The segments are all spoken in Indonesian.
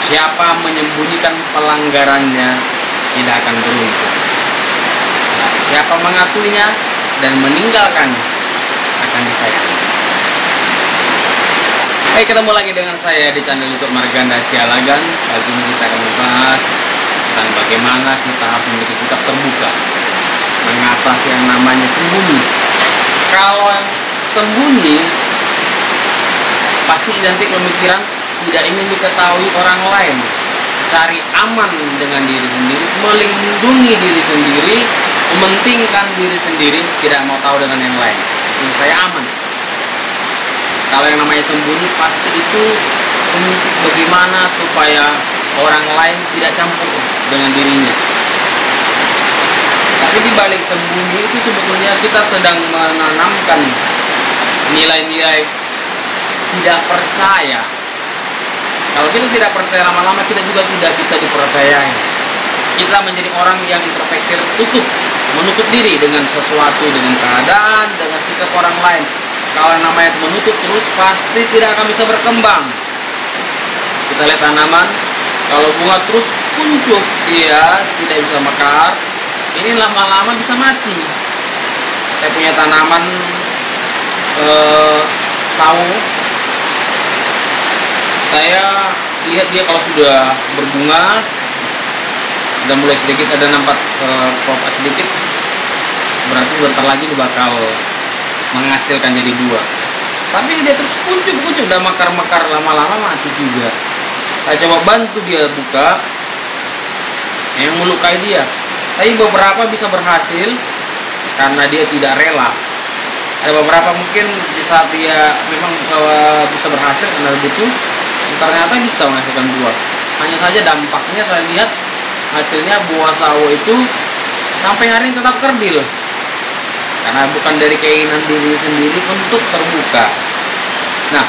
Siapa menyembunyikan pelanggarannya tidak akan beruntung. Siapa mengakuinya dan meninggalkan akan disayangi. Hai, ketemu lagi dengan saya di channel YouTube Marganda Sialagan. Kali ini kita akan membahas tentang bagaimana kita harus memiliki sikap terbuka mengatasi yang namanya sembunyi. Kalau yang sembunyi pasti identik pemikiran tidak ingin diketahui orang lain, cari aman dengan diri sendiri, melindungi diri sendiri, mementingkan diri sendiri, tidak mau tahu dengan yang lain. Ini saya aman. Kalau yang namanya sembunyi pasti itu untuk bagaimana supaya orang lain tidak campur dengan dirinya. Tapi di balik sembunyi itu sebetulnya kita sedang menanamkan nilai-nilai tidak percaya. Kalau kita tidak percaya, lama-lama kita juga tidak bisa dipercayai. Kita menjadi orang yang introspektif, menutup diri dengan sesuatu, dengan keadaan, dengan sikap orang lain. Kalau yang namanya menutup terus pasti tidak akan bisa berkembang. Kita lihat tanaman, kalau bunga terus kuncup, dia tidak bisa mekar. Ini lama-lama bisa mati. Saya punya tanaman sawo. Saya lihat dia kalau sudah berbunga, sudah mulai sedikit ada nampak pokok sedikit, berarti bentar lagi dia bakal menghasilkan jadi buah. Tapi dia terus kuncup, udah mekar-mekar, lama-lama mati juga. Saya coba bantu dia buka, yang melukai dia. Tapi beberapa bisa berhasil karena dia tidak rela. Ada beberapa mungkin di saat dia memang bisa berhasil karena butuh, ternyata bisa menghasilkan buah. Hanya saja dampaknya saya lihat hasilnya buah sawo itu sampai hari ini tetap kerdil. Karena bukan dari keinginan diri sendiri untuk terbuka. Nah,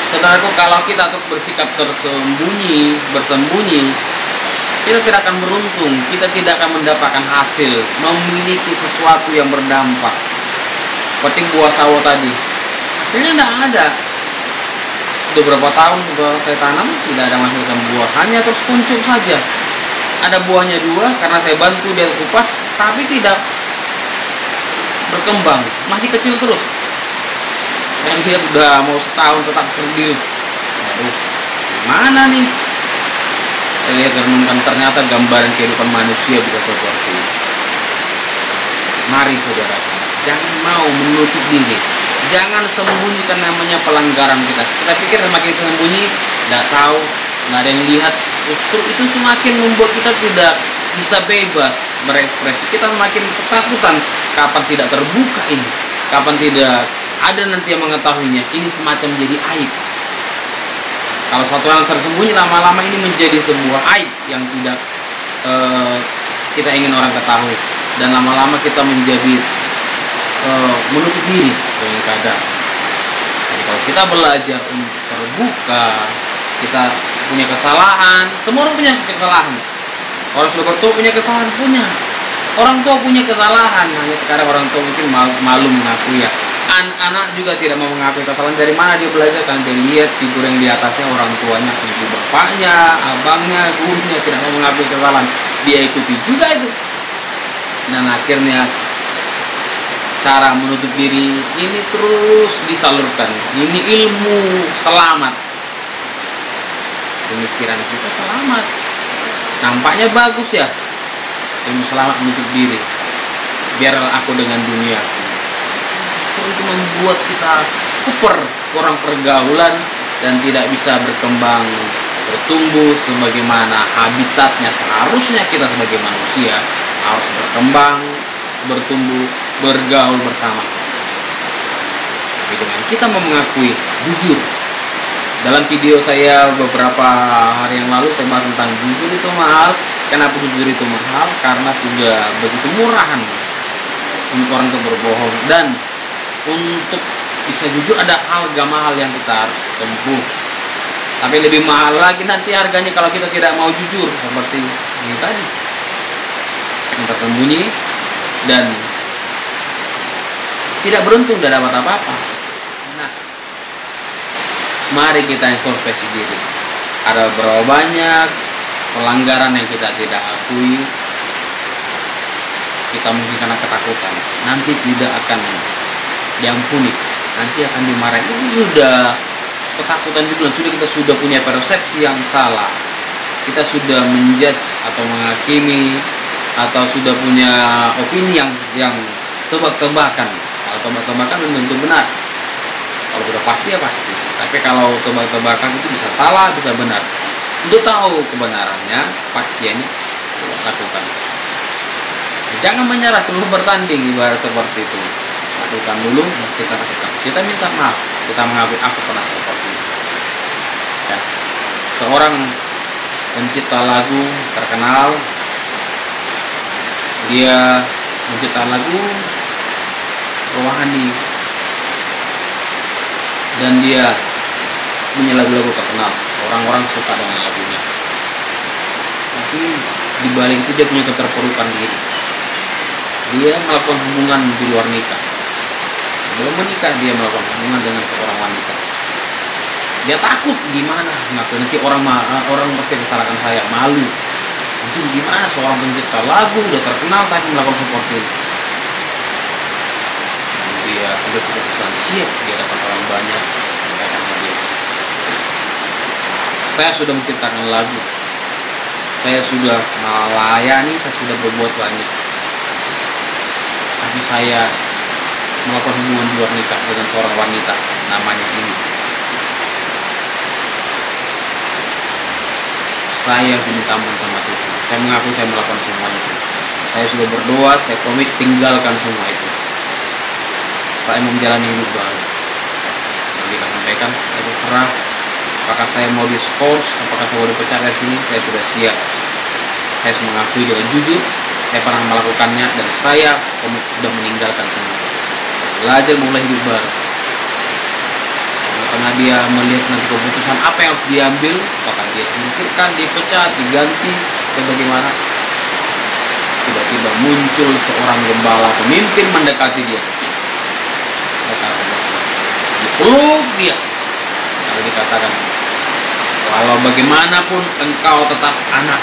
saudaraku, kalau kita terus bersikap bersembunyi, kita tidak akan beruntung, kita tidak akan mendapatkan hasil, memiliki sesuatu yang berdampak. Seperti buah sawo tadi, hasilnya tidak ada. Sudah berapa tahun saya tanam, tidak ada menghasilkan buah, hanya terus kuncup saja. Ada buahnya 2 karena saya bantu dia kupas, tapi tidak berkembang, masih kecil terus. Yang lihat udah mau setahun tetap kerdil. Aduh, gimana nih? Saya lihat renungkan, ternyata gambaran kehidupan manusia bisa seperti ini. Mari saudara, jangan mau menutup diri, jangan sembunyikan namanya pelanggaran kita. Kita pikir semakin sembunyi, tidak tahu, nggak ada yang lihat, justru itu semakin membuat kita tidak bisa bebas berekspresi. Kita semakin ketakutan, kapan tidak terbuka ini, kapan tidak ada nanti yang mengetahuinya. Ini semacam jadi aib. Kalau satu yang tersembunyi, lama-lama ini menjadi sebuah aib yang tidak kita ingin orang ketahui, dan lama-lama kita menjadi menutup diri dengan keadaan. Jadi kalau kita belajar untuk terbuka, kita punya kesalahan, semua orang punya kesalahan. Orang sudah bertua punya kesalahan, orang tua punya kesalahan, hanya sekarang orang tua mungkin malu mengakui ya. Anak-anak juga tidak mau mengakui kesalahan. Dari mana dia belajar? Karena dia lihat figur yang di atasnya, orang tuanya, ibu bapaknya, abangnya, gurunya tidak mau mengakui kesalahan, dia ikuti juga itu. Dan akhirnya cara menutup diri ini terus disalurkan. Ini ilmu selamat, pemikiran kita selamat, nampaknya bagus ya, ilmu selamat menutup diri, biarlah aku dengan dunia. Justru itu membuat kita kurang pergaulan dan tidak bisa berkembang, bertumbuh sebagaimana habitatnya. Seharusnya kita sebagai manusia harus berkembang, bertumbuh, bergaul bersama. Tapi dengan kita mengakui, jujur. Dalam video saya beberapa hari yang lalu saya bahas tentang jujur itu mahal. Kenapa jujur itu mahal? Karena sudah begitu murahan untuk orang itu berbohong. Dan untuk bisa jujur ada harga mahal yang kita harus tempuh. Tapi lebih mahal lagi nanti harganya kalau kita tidak mau jujur, seperti ini tadi, yang tersembunyi dan tidak beruntung, tidak dapat apa-apa. Nah, mari kita introspeksi diri. ada berapa banyak pelanggaran yang kita tidak akui, kita mungkin karena ketakutan nanti tidak akan diampuni, nanti akan dimarahin. Ini sudah ketakutan juga, sudah punya persepsi yang salah, kita sudah menjudge atau menghakimi, atau sudah punya opini yang tebak-tebakan. Kalau tebak-tebakan belum tentu benar, kalau sudah pasti ya pasti. Tapi kalau tebak-tebakan itu bisa salah, bisa benar. Untuk tahu kebenarannya, pastinya lakukan. Jangan menyerah sebelum bertanding, ibarat seperti itu. Lakukan dulu, kita lakukan. Kita minta maaf, kita mengakui aku pernah seperti itu. Ya. Seorang pencipta lagu terkenal, dia mencipta lagu rohani dan dia punya lagu-lagu terkenal, orang-orang suka dengan lagunya. Tapi di balik itu dia punya keterpurukan diri. Dia melakukan hubungan di luar nikah. Belum menikah dia melakukan hubungan dengan seorang wanita. Dia takut gimana, nanti orang pasti menyalahkan saya, malu. Itu gimana seorang pencipta lagu udah terkenal tapi melakukan seperti ini. Dan dia ambil keputusan, siap dia dapat orang banyak mereka sama dia. Saya sudah menciptakan lagu, saya sudah melayani, saya sudah berbuat banyak, tapi saya melakukan hubungan di luar nikah dengan seorang wanita namanya ini. Saya diminta ampun sama Tuhan. Saya mengaku saya melakukan semua itu. Saya sudah berdoa, saya komit tinggalkan semua itu. Saya mau menjalani hidup baru. Yang kita sampaikan, saya terserah. Apakah saya mau diskors, apakah saya mau dipecat dari sini, saya sudah siap. Saya mengakui dengan jujur, saya pernah melakukannya dan saya komit sudah meninggalkan semua. Belajar mulai hidup baru. Karena dia melihat nanti keputusan apa yang harus diambil, apakah dia singkirkan, dipecat, diganti, atau bagaimana. Tiba-tiba muncul seorang gembala pemimpin mendekati dia, dipeluk dia, lalu dikatakan, walau bagaimanapun engkau tetap anak.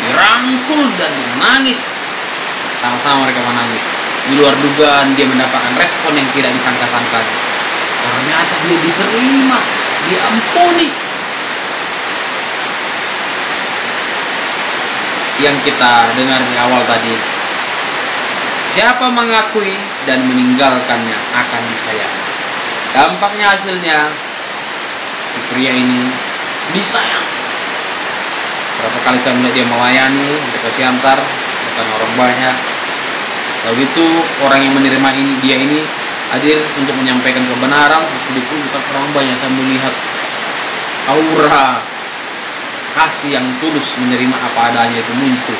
Dirangkul dan menangis, sama-sama mereka menangis. Di luar dugaan dia mendapatkan respon yang tidak disangka-sangkanya. Ternyata dia diterima, diampuni. Yang kita dengar di awal tadi, siapa mengakui dan meninggalkannya akan disayang. Dampaknya hasilnya si pria ini disayang. Berapa kali saya melihat dia melayani untuk kasih antar, bukan orang banyak. Lalu itu orang yang menerima dia ini hadir untuk menyampaikan kebenaran, bukan orang banyak. Saya melihat aura kasih yang tulus menerima apa adanya itu muncul.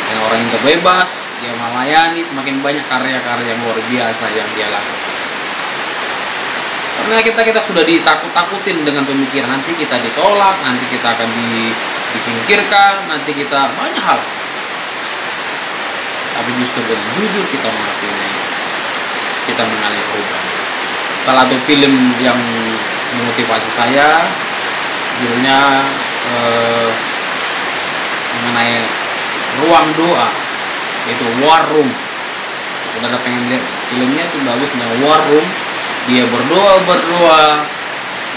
Dan orang yang terbebas, dia melayani, semakin banyak karya-karya yang luar biasa yang dia lakukan. Karena kita sudah ditakut-takutin dengan pemikiran nanti kita ditolak, nanti kita akan disingkirkan, nanti kita banyak hal. Tapi justru dengan jujur kita mengakuinya, kita mengalami perubahan. Salah satu film yang memotivasi saya, judulnya mengenai ruang doa, yaitu War Room. Saudara pengen lihat filmnya, itu bagus, namanya War Room. Dia berdoa,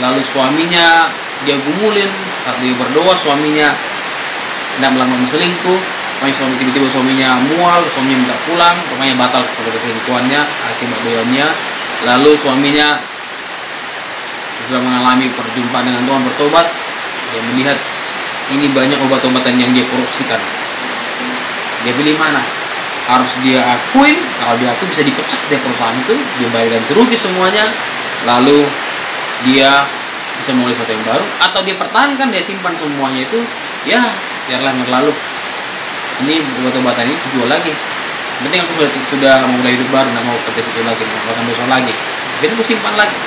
lalu suaminya dia gumulin. Saat dia berdoa, suaminya tidak melakukan selingkuh. Tiba-tiba suaminya mual, suaminya minta pulang, pokoknya batal selingkuhannya akibat doanya. Lalu suaminya setelah mengalami perjumpaan dengan Tuhan, bertobat. Dia melihat ini banyak obat-obatan yang dia korupsikan. Dia pilih mana? Harus dia akuin. Kalau dia akui bisa dipecat dari perusahaan itu, dia bayar ganti rugi semuanya. Lalu dia bisa mulai sesuatu yang baru, atau dia pertahankan, dia simpan semuanya itu, ya biarlah berlalu. Ini obat-obatan ini jual lagi. Penting aku sudah mulai hidup baru, nggak mau kerja situ lagi, nggak mau melakukan dosa lagi. Jadi aku simpan lagi.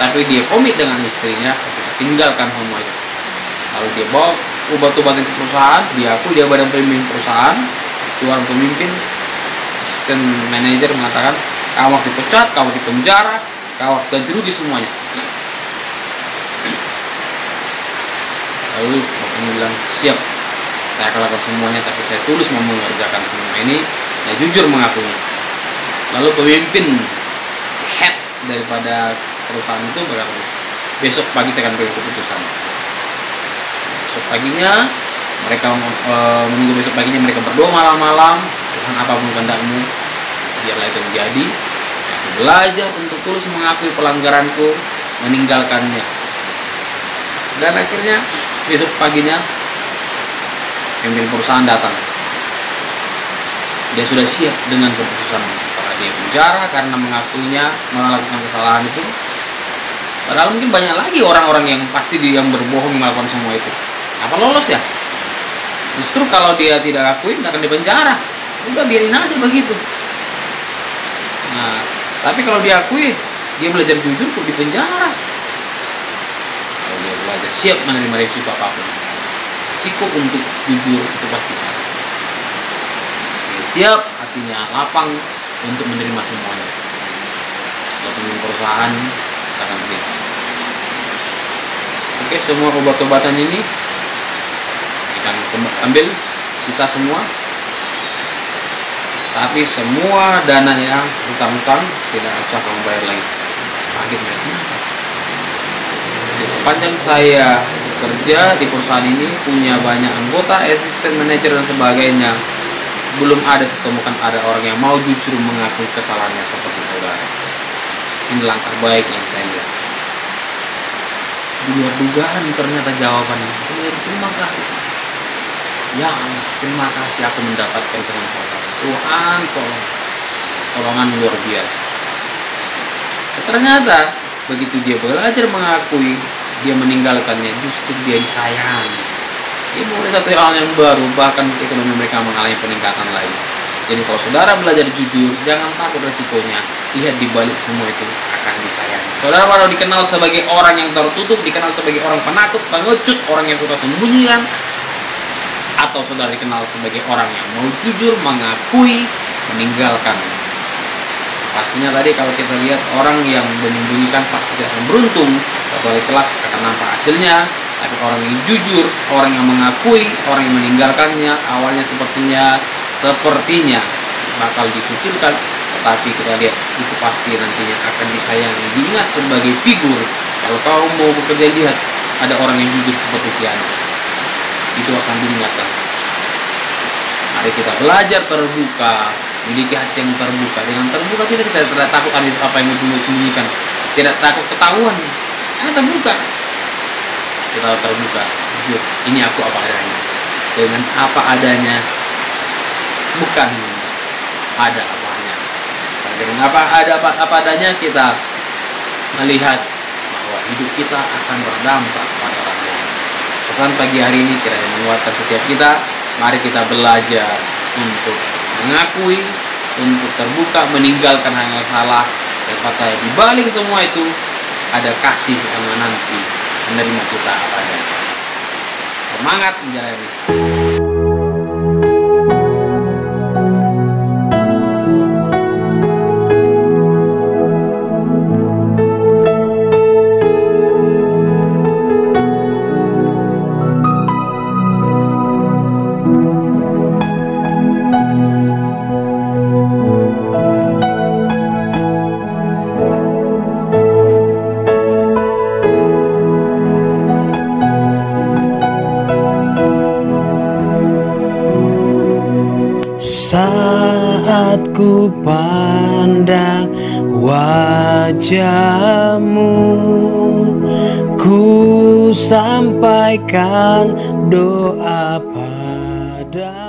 Tapi dia komit dengan istrinya, tinggalkan semua itu. Lalu dia bawa obat-obatan ke perusahaan, dia aku dia badan pemimpin perusahaan, tuan pemimpin, asisten manajer mengatakan, kau harus dipecat, kau harus dipenjara, kau harus ganti rugi semuanya. Lalu bapaknya bilang, siap, saya akan lakukan semuanya, tapi saya tulus mau mengerjakan semua ini, saya jujur mengakuinya. Lalu pemimpin head daripada perusahaan itu berkata, besok pagi saya akan beri keputusan. Besok paginya mereka menunggu, besok paginya mereka berdoa malam-malam, Tuhan apapun kehendakmu biarlah itu menjadi. Aku belajar untuk tulus mengakui pelanggaranku, meninggalkannya. Dan akhirnya besok paginya pemimpin perusahaan datang. Dia sudah siap dengan keputusan, apakah dia penjara karena mengakuinya melakukan kesalahan itu. Padahal mungkin banyak lagi orang-orang yang pasti yang berbohong melakukan semua itu. Apa lolos ya? Justru kalau dia tidak akui akan dipenjara. Udah biarin aja begitu. Nah, tapi kalau dia akui, dia belajar jujur kok dipenjara. Kalau dia belajar siap menerima risiko apapun, risiko untuk jujur itu pasti ada. Dia siap, hatinya lapang untuk menerima semuanya. Kalau pemimpin perusahaan akan begitu. Oke, semua obat-obatan ini kita ambil, sita semua. Tapi semua dana yang utang-utang tidak usah kamu bayar lagi. Kaget lagi. Jadi sepanjang saya bekerja di perusahaan ini, punya banyak anggota, asisten manajer dan sebagainya, belum ada ditemukan ada orang yang mau jujur mengakui kesalahannya seperti saudara. Ini langkah baik yang saya lihat. Di luar dugaan ternyata jawabannya. Terima kasih. Ya Allah, terima kasih aku mendapatkan kesempatan. Tuhan, tolongan luar biasa. Ternyata begitu dia belajar mengakui, dia meninggalkannya, justru dia disayangi. Dia mulai satu hal yang baru, bahkan ekonomi mereka mengalami peningkatan lagi. Jadi kalau saudara belajar jujur, jangan takut resikonya. Lihat di balik semua itu akan disayangi. Saudara baru dikenal sebagai orang yang tertutup, dikenal sebagai orang penakut, pengecut, orang yang suka sembunyikan, atau saudara dikenal sebagai orang yang mau jujur, mengakui, meninggalkan. Pastinya tadi kalau kita lihat orang yang menyembunyikan pasti tidak akan beruntung, atau kelak akan nampak hasilnya. Tapi orang yang jujur, orang yang mengakui, orang yang meninggalkannya, awalnya sepertinya bakal dikucilkan, tetapi kita lihat itu pasti nantinya akan disayangi, diingat sebagai figur. Kalau kau mau bekerja, lihat ada orang yang jujur seperti si anak, itu akan diingatkan. Mari kita belajar terbuka, memiliki hati yang terbuka. Dengan terbuka kita tidak takut ada apa yang disembunyikan, tidak takut ketahuan, karena terbuka. Kita terbuka, jujur, ini aku apa adanya, dengan apa adanya, bukan ada apanya. Dengan apa adanya kita melihat bahwa hidup kita akan berdampak pada orang lain. Pesan pagi hari ini kiranya menguatkan setiap kita. Mari kita belajar untuk mengakui, untuk terbuka, meninggalkan hal yang salah, dan percaya di balik semua itu ada kasih yang menanti menerima kita apa adanya. Semangat menjalani. Saat ku pandang wajahmu, ku sampaikan doa padamu.